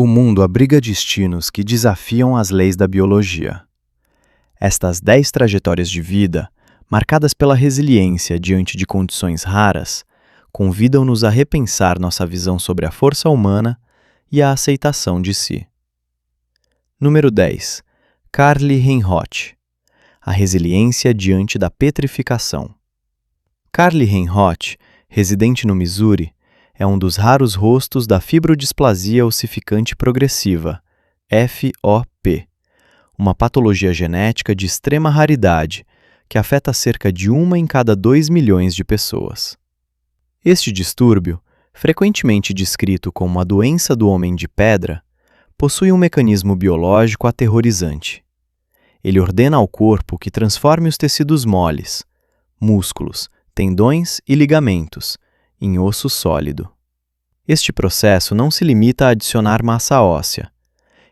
O mundo abriga destinos que desafiam as leis da biologia. Estas 10 trajetórias de vida, marcadas pela resiliência diante de condições raras, convidam-nos a repensar nossa visão sobre a força humana e a aceitação de si. Número 10. Carly Reinroth. A resiliência diante da petrificação. Carly Reinroth, residente no Missouri, é um dos raros rostos da fibrodisplasia ossificante progressiva, FOP, uma patologia genética de extrema raridade que afeta cerca de 1 em cada 2 milhões de pessoas. Este distúrbio, frequentemente descrito como a doença do homem de pedra, possui um mecanismo biológico aterrorizante. Ele ordena ao corpo que transforme os tecidos moles, músculos, tendões e ligamentos, em osso sólido. Este processo não se limita a adicionar massa óssea.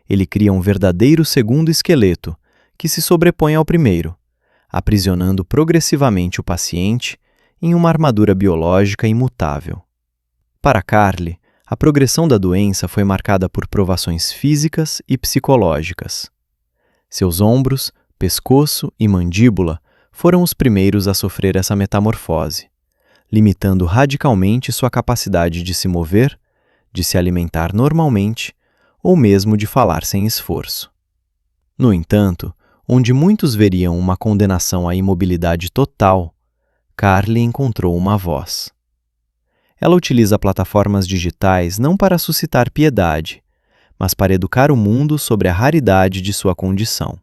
Ele cria um verdadeiro segundo esqueleto, que se sobrepõe ao primeiro, aprisionando progressivamente o paciente em uma armadura biológica imutável. Para Carly, a progressão da doença foi marcada por provações físicas e psicológicas. Seus ombros, pescoço e mandíbula foram os primeiros a sofrer essa metamorfose, limitando radicalmente sua capacidade de se mover, de se alimentar normalmente ou mesmo de falar sem esforço. No entanto, onde muitos veriam uma condenação à imobilidade total, Carly encontrou uma voz. Ela utiliza plataformas digitais não para suscitar piedade, mas para educar o mundo sobre a raridade de sua condição.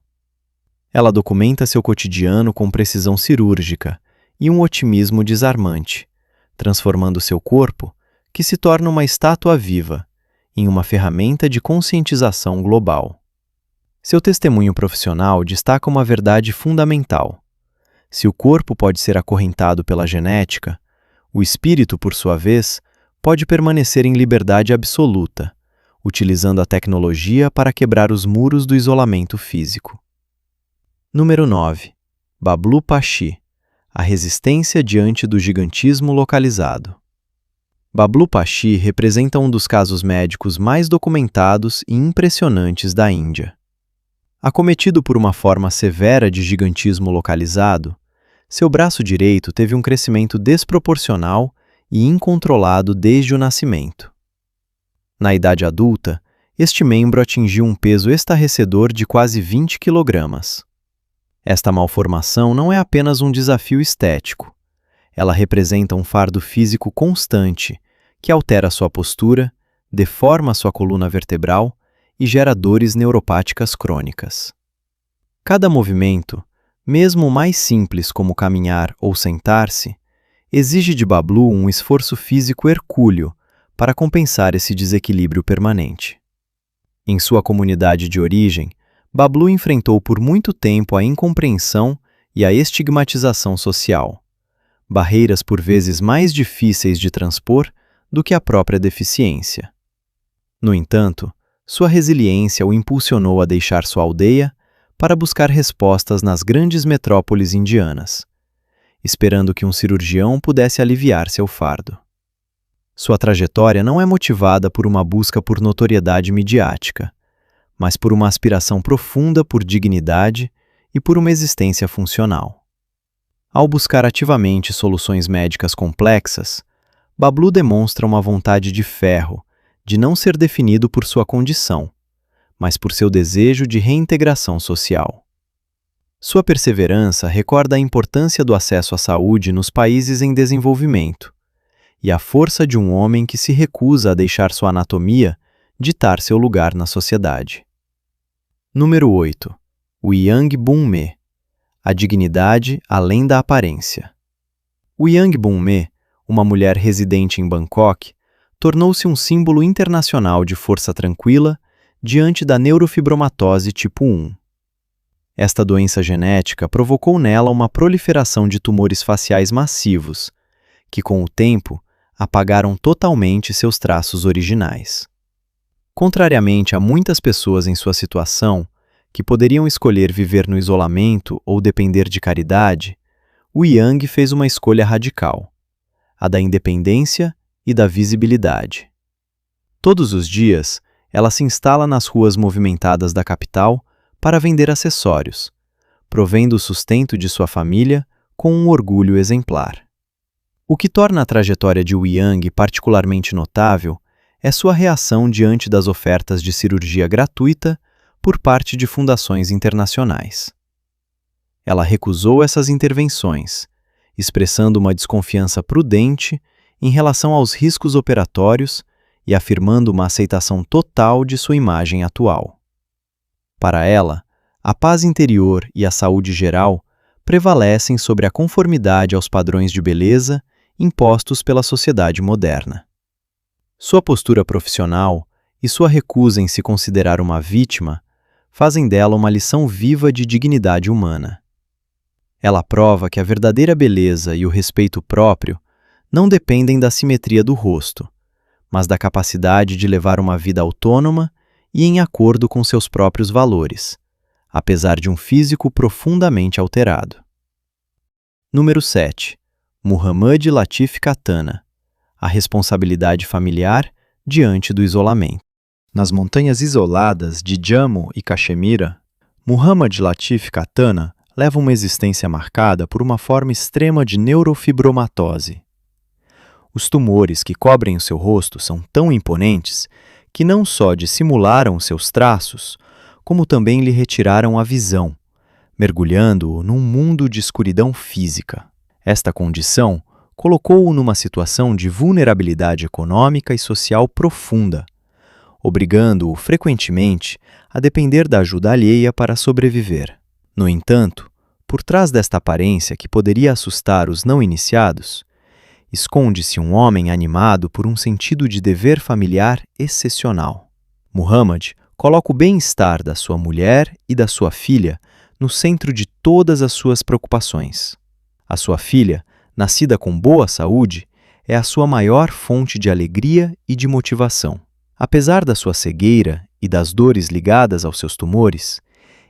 Ela documenta seu cotidiano com precisão cirúrgica e um otimismo desarmante, transformando seu corpo, que se torna uma estátua viva, em uma ferramenta de conscientização global. Seu testemunho profissional destaca uma verdade fundamental. Se o corpo pode ser acorrentado pela genética, o espírito, por sua vez, pode permanecer em liberdade absoluta, utilizando a tecnologia para quebrar os muros do isolamento físico. Número 9. Bablu Pachi. A resistência diante do gigantismo localizado. Bablu Pachi representa um dos casos médicos mais documentados e impressionantes da Índia. Acometido por uma forma severa de gigantismo localizado, seu braço direito teve um crescimento desproporcional e incontrolado desde o nascimento. Na idade adulta, este membro atingiu um peso estarrecedor de quase 20 kg. Esta malformação não é apenas um desafio estético. Ela representa um fardo físico constante que altera sua postura, deforma sua coluna vertebral e gera dores neuropáticas crônicas. Cada movimento, mesmo o mais simples como caminhar ou sentar-se, exige de Bablu um esforço físico hercúleo para compensar esse desequilíbrio permanente. Em sua comunidade de origem, Bablu enfrentou por muito tempo a incompreensão e a estigmatização social, barreiras por vezes mais difíceis de transpor do que a própria deficiência. No entanto, sua resiliência o impulsionou a deixar sua aldeia para buscar respostas nas grandes metrópoles indianas, esperando que um cirurgião pudesse aliviar seu fardo. Sua trajetória não é motivada por uma busca por notoriedade midiática, mas por uma aspiração profunda por dignidade e por uma existência funcional. Ao buscar ativamente soluções médicas complexas, Bablu demonstra uma vontade de ferro, de não ser definido por sua condição, mas por seu desejo de reintegração social. Sua perseverança recorda a importância do acesso à saúde nos países em desenvolvimento e a força de um homem que se recusa a deixar sua anatomia ditar seu lugar na sociedade. Número 8. Yang Bun-me. A dignidade além da aparência. Yang Bun-me, uma mulher residente em Bangkok, tornou-se um símbolo internacional de força tranquila diante da neurofibromatose tipo 1. Esta doença genética provocou nela uma proliferação de tumores faciais massivos, que com o tempo apagaram totalmente seus traços originais. Contrariamente a muitas pessoas em sua situação, que poderiam escolher viver no isolamento ou depender de caridade, Yang fez uma escolha radical, a da independência e da visibilidade. Todos os dias, Ela se instala nas ruas movimentadas da capital para vender acessórios, provendo o sustento de sua família com um orgulho exemplar. O que torna a trajetória de Wu Yang particularmente notável é sua reação diante das ofertas de cirurgia gratuita por parte de fundações internacionais. Ela recusou essas intervenções, expressando uma desconfiança prudente em relação aos riscos operatórios e afirmando uma aceitação total de sua imagem atual. Para ela, a paz interior e a saúde geral prevalecem sobre a conformidade aos padrões de beleza impostos pela sociedade moderna. Sua postura profissional e sua recusa em se considerar uma vítima fazem dela uma lição viva de dignidade humana. Ela prova que a verdadeira beleza e o respeito próprio não dependem da simetria do rosto, mas da capacidade de levar uma vida autônoma e em acordo com seus próprios valores, apesar de um físico profundamente alterado. Número 7. Muhammad Latif Khatana. A responsabilidade familiar diante do isolamento. Nas montanhas isoladas de Jammu e Caxemira, Muhammad Latif Khatana leva uma existência marcada por uma forma extrema de neurofibromatose. Os tumores que cobrem o seu rosto são tão imponentes que não só dissimularam seus traços, como também lhe retiraram a visão, mergulhando-o num mundo de escuridão física. Esta condição colocou-o numa situação de vulnerabilidade econômica e social profunda, obrigando-o frequentemente a depender da ajuda alheia para sobreviver. No entanto, por trás desta aparência que poderia assustar os não iniciados, esconde-se um homem animado por um sentido de dever familiar excepcional. Muhammad coloca o bem-estar da sua mulher e da sua filha no centro de todas as suas preocupações. A sua filha, nascida com boa saúde, é a sua maior fonte de alegria e de motivação. Apesar da sua cegueira e das dores ligadas aos seus tumores,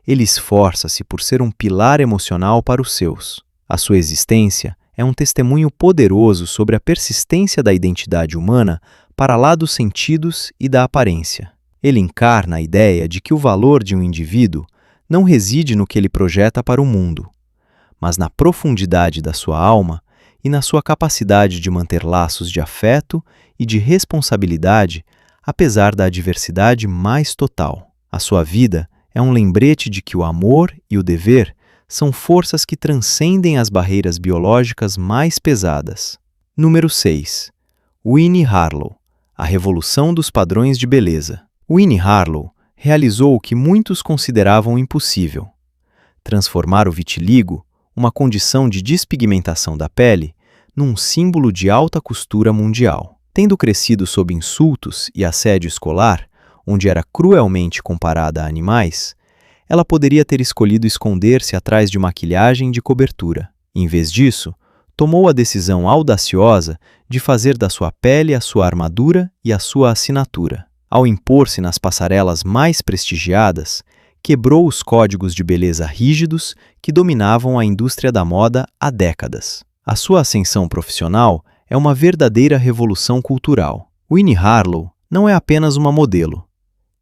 ele esforça-se por ser um pilar emocional para os seus. A sua existência é um testemunho poderoso sobre a persistência da identidade humana para lá dos sentidos e da aparência. Ele encarna a ideia de que o valor de um indivíduo não reside no que ele projeta para o mundo, mas na profundidade da sua alma e na sua capacidade de manter laços de afeto e de responsabilidade apesar da adversidade mais total. A sua vida é um lembrete de que o amor e o dever são forças que transcendem as barreiras biológicas mais pesadas. Número 6. Winnie Harlow. A revolução dos padrões de beleza. Winnie Harlow realizou o que muitos consideravam impossível: transformar o vitiligo, uma condição de despigmentação da pele, num símbolo de alta costura mundial. Tendo crescido sob insultos e assédio escolar, onde era cruelmente comparada a animais, ela poderia ter escolhido esconder-se atrás de maquilhagem de cobertura. Em vez disso, tomou a decisão audaciosa de fazer da sua pele a sua armadura e a sua assinatura. Ao impor-se nas passarelas mais prestigiadas, quebrou os códigos de beleza rígidos que dominavam a indústria da moda há décadas. A sua ascensão profissional é uma verdadeira revolução cultural. Winnie Harlow não é apenas uma modelo.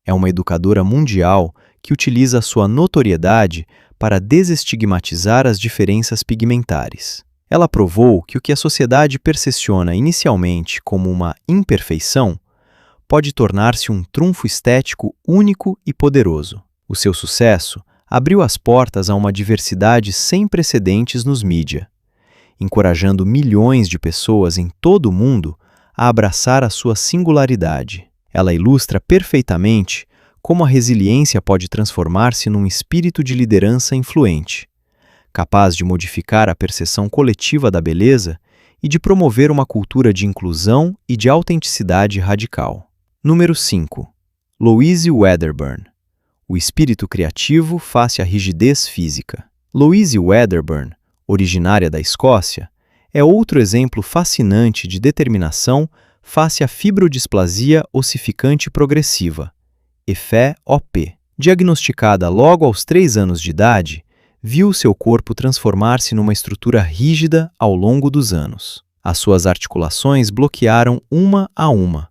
É uma educadora mundial que utiliza sua notoriedade para desestigmatizar as diferenças pigmentares. Ela provou que o que a sociedade percepciona inicialmente como uma imperfeição pode tornar-se um trunfo estético único e poderoso. O seu sucesso abriu as portas a uma diversidade sem precedentes nos mídia, encorajando milhões de pessoas em todo o mundo a abraçar a sua singularidade. Ela ilustra perfeitamente como a resiliência pode transformar-se num espírito de liderança influente, capaz de modificar a percepção coletiva da beleza e de promover uma cultura de inclusão e de autenticidade radical. Número 5. Louise Wedderburn. O espírito criativo face à rigidez física. Louise Wedderburn, originária da Escócia, é outro exemplo fascinante de determinação face à fibrodisplasia ossificante progressiva, EFE-OP. Diagnosticada logo aos 3 anos de idade, viu seu corpo transformar-se numa estrutura rígida ao longo dos anos. As suas articulações bloquearam uma a uma,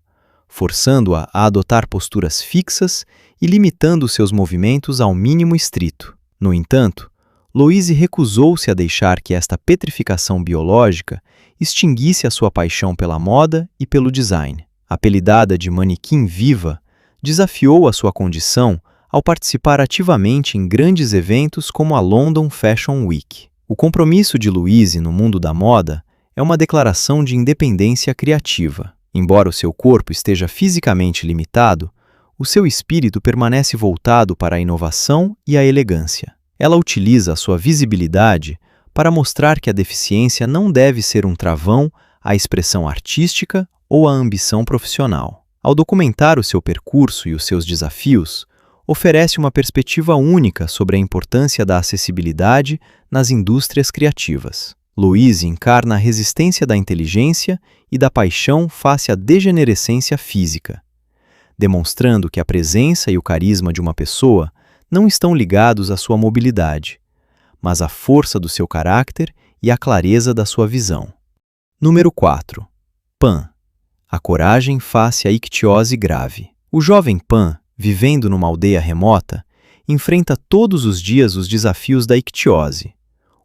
forçando-a a adotar posturas fixas e limitando seus movimentos ao mínimo estrito. No entanto, Louise recusou-se a deixar que esta petrificação biológica extinguisse a sua paixão pela moda e pelo design. Apelidada de manequim viva, desafiou a sua condição ao participar ativamente em grandes eventos como a London Fashion Week. O compromisso de Louise no mundo da moda é uma declaração de independência criativa. Embora o seu corpo esteja fisicamente limitado, o seu espírito permanece voltado para a inovação e a elegância. Ela utiliza a sua visibilidade para mostrar que a deficiência não deve ser um travão à expressão artística ou à ambição profissional. Ao documentar o seu percurso e os seus desafios, oferece uma perspectiva única sobre a importância da acessibilidade nas indústrias criativas. Louise encarna a resistência da inteligência e da paixão face à degenerescência física, demonstrando que a presença e o carisma de uma pessoa não estão ligados à sua mobilidade, mas à força do seu caráter e à clareza da sua visão. Número 4. Pan. A coragem face à ictiose grave. O jovem Pan, vivendo numa aldeia remota, enfrenta todos os dias os desafios da ictiose,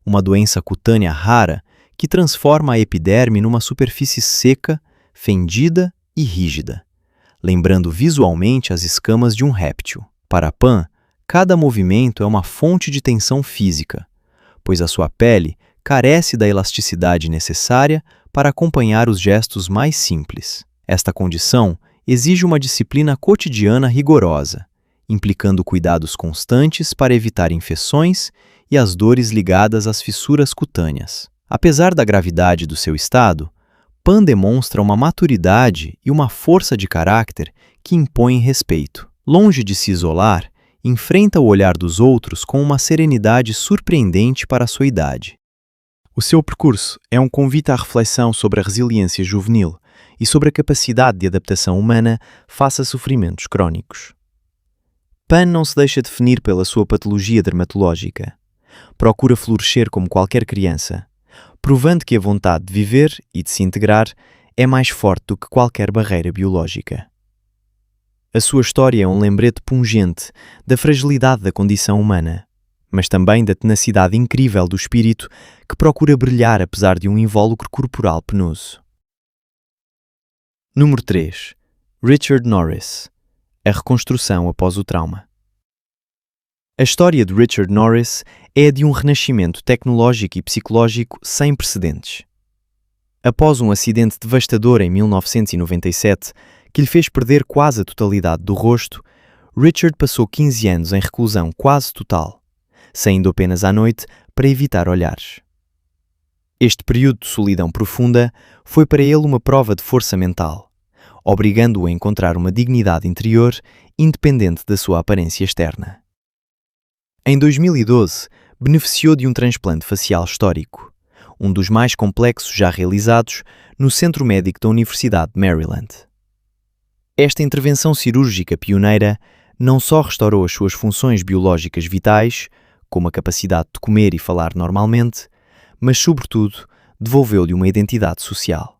uma doença cutânea rara que transforma a epiderme numa superfície seca, fendida e rígida, lembrando visualmente as escamas de um réptil. Para Pan, cada movimento é uma fonte de tensão física, pois a sua pele carece da elasticidade necessária para acompanhar os gestos mais simples. Esta condição exige uma disciplina cotidiana rigorosa, implicando cuidados constantes para evitar infecções e as dores ligadas às fissuras cutâneas. Apesar da gravidade do seu estado, Pan demonstra uma maturidade e uma força de caráter que impõem respeito. Longe de se isolar, enfrenta o olhar dos outros com uma serenidade surpreendente para a sua idade. O seu percurso é um convite à reflexão sobre a resiliência juvenil e sobre a capacidade de adaptação humana face a sofrimentos crónicos. Pan não se deixa definir pela sua patologia dermatológica. Procura florescer como qualquer criança, provando que a vontade de viver e de se integrar é mais forte do que qualquer barreira biológica. A sua história é um lembrete pungente da fragilidade da condição humana, mas também da tenacidade incrível do espírito que procura brilhar apesar de um invólucro corporal penoso. Número 3. Richard Norris. A reconstrução após o trauma. A história de Richard Norris é a de um renascimento tecnológico e psicológico sem precedentes. Após um acidente devastador em 1997, que lhe fez perder quase a totalidade do rosto, Richard passou 15 anos em reclusão quase total, saindo apenas à noite para evitar olhares. Este período de solidão profunda foi para ele uma prova de força mental, obrigando-o a encontrar uma dignidade interior independente da sua aparência externa. Em 2012, beneficiou de um transplante facial histórico, um dos mais complexos já realizados no Centro Médico da Universidade de Maryland. Esta intervenção cirúrgica pioneira não só restaurou as suas funções biológicas vitais, como a capacidade de comer e falar normalmente, mas, sobretudo, devolveu-lhe uma identidade social.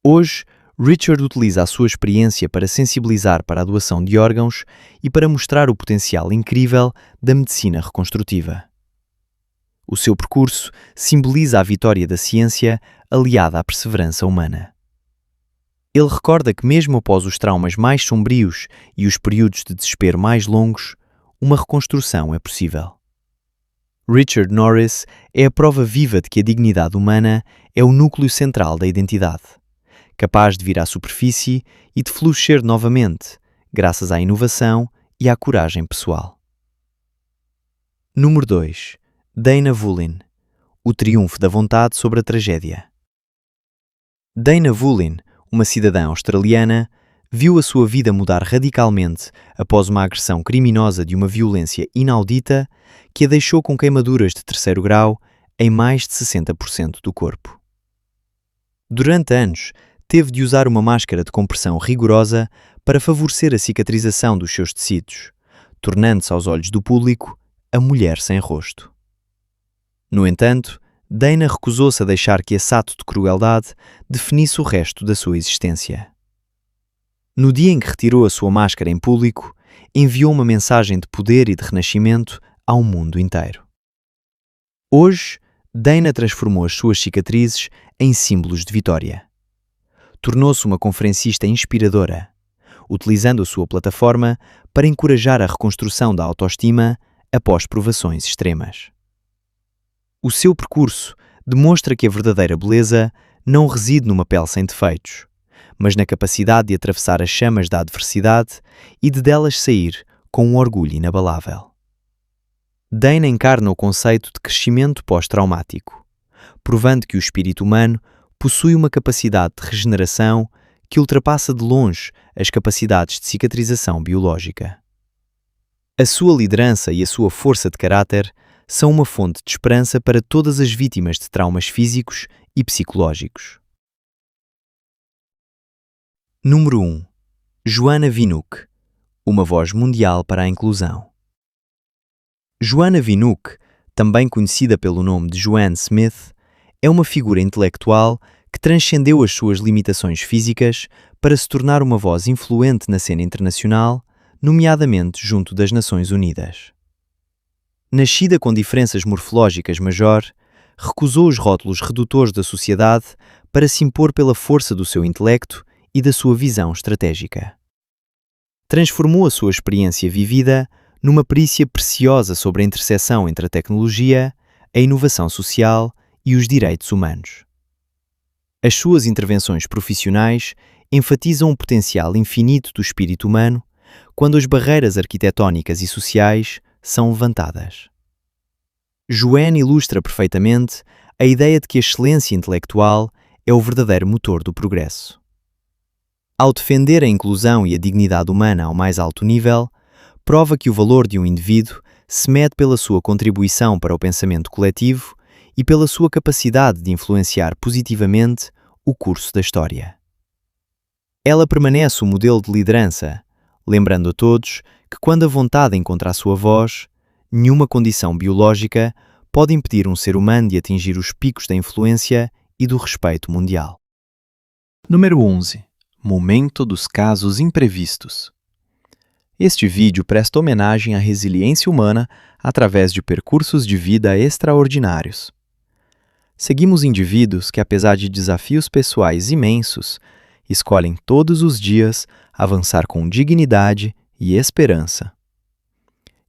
Hoje, Richard utiliza a sua experiência para sensibilizar para a doação de órgãos e para mostrar o potencial incrível da medicina reconstrutiva. O seu percurso simboliza a vitória da ciência aliada à perseverança humana. Ele recorda que mesmo após os traumas mais sombrios e os períodos de desespero mais longos, uma reconstrução é possível. Richard Norris é a prova viva de que a dignidade humana é o núcleo central da identidade, capaz de vir à superfície e de florescer novamente, graças à inovação e à coragem pessoal. Número 2. Dana Vulin. O triunfo da vontade sobre a tragédia. Dana Vulin, uma cidadã australiana, viu a sua vida mudar radicalmente após uma agressão criminosa de uma violência inaudita que a deixou com queimaduras de 3º grau em mais de 60% do corpo. Durante anos, teve de usar uma máscara de compressão rigorosa para favorecer a cicatrização dos seus tecidos, tornando-se aos olhos do público a mulher sem rosto. No entanto, Dana recusou-se a deixar que esse ato de crueldade definisse o resto da sua existência. No dia em que retirou a sua máscara em público, enviou uma mensagem de poder e de renascimento ao mundo inteiro. Hoje, Dana transformou as suas cicatrizes em símbolos de vitória. Tornou-se uma conferencista inspiradora, utilizando a sua plataforma para encorajar a reconstrução da autoestima após provações extremas. O seu percurso demonstra que a verdadeira beleza não reside numa pele sem defeitos, mas na capacidade de atravessar as chamas da adversidade e de delas sair com um orgulho inabalável. Dana encarna o conceito de crescimento pós-traumático, provando que o espírito humano possui uma capacidade de regeneração que ultrapassa de longe as capacidades de cicatrização biológica. A sua liderança e a sua força de caráter são uma fonte de esperança para todas as vítimas de traumas físicos e psicológicos. Número 1. Joanna Vinuk, uma voz mundial para a inclusão. Joanna Vinuk, também conhecida pelo nome de Joanne Smith, é uma figura intelectual que transcendeu as suas limitações físicas para se tornar uma voz influente na cena internacional, nomeadamente junto das Nações Unidas. Nascida com diferenças morfológicas major, recusou os rótulos redutores da sociedade para se impor pela força do seu intelecto e da sua visão estratégica. Transformou a sua experiência vivida numa perícia preciosa sobre a interseção entre a tecnologia, a inovação social e os direitos humanos. As suas intervenções profissionais enfatizam o potencial infinito do espírito humano quando as barreiras arquitetónicas e sociais são levantadas. Joanne ilustra perfeitamente a ideia de que a excelência intelectual é o verdadeiro motor do progresso. Ao defender a inclusão e a dignidade humana ao mais alto nível, prova que o valor de um indivíduo se mede pela sua contribuição para o pensamento coletivo e pela sua capacidade de influenciar positivamente o curso da história. Ela permanece o modelo de liderança, lembrando a todos que quando a vontade encontra a sua voz, nenhuma condição biológica pode impedir um ser humano de atingir os picos da influência e do respeito mundial. Número 11. Momento dos casos imprevistos. Este vídeo presta homenagem à resiliência humana através de percursos de vida extraordinários. Seguimos indivíduos que, apesar de desafios pessoais imensos, escolhem todos os dias avançar com dignidade e esperança.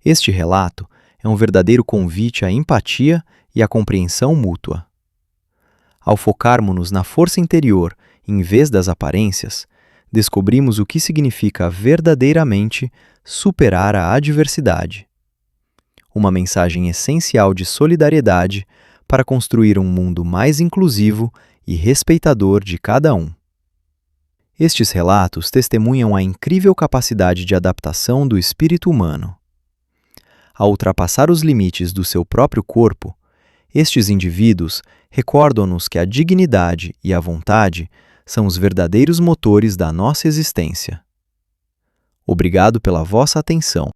Este relato é um verdadeiro convite à empatia e à compreensão mútua. Ao focarmos-nos na força interior em vez das aparências, descobrimos o que significa verdadeiramente superar a adversidade. Uma mensagem essencial de solidariedade para construir um mundo mais inclusivo e respeitador de cada um. Estes relatos testemunham a incrível capacidade de adaptação do espírito humano. Ao ultrapassar os limites do seu próprio corpo, estes indivíduos recordam-nos que a dignidade e a vontade são os verdadeiros motores da nossa existência. Obrigado pela vossa atenção.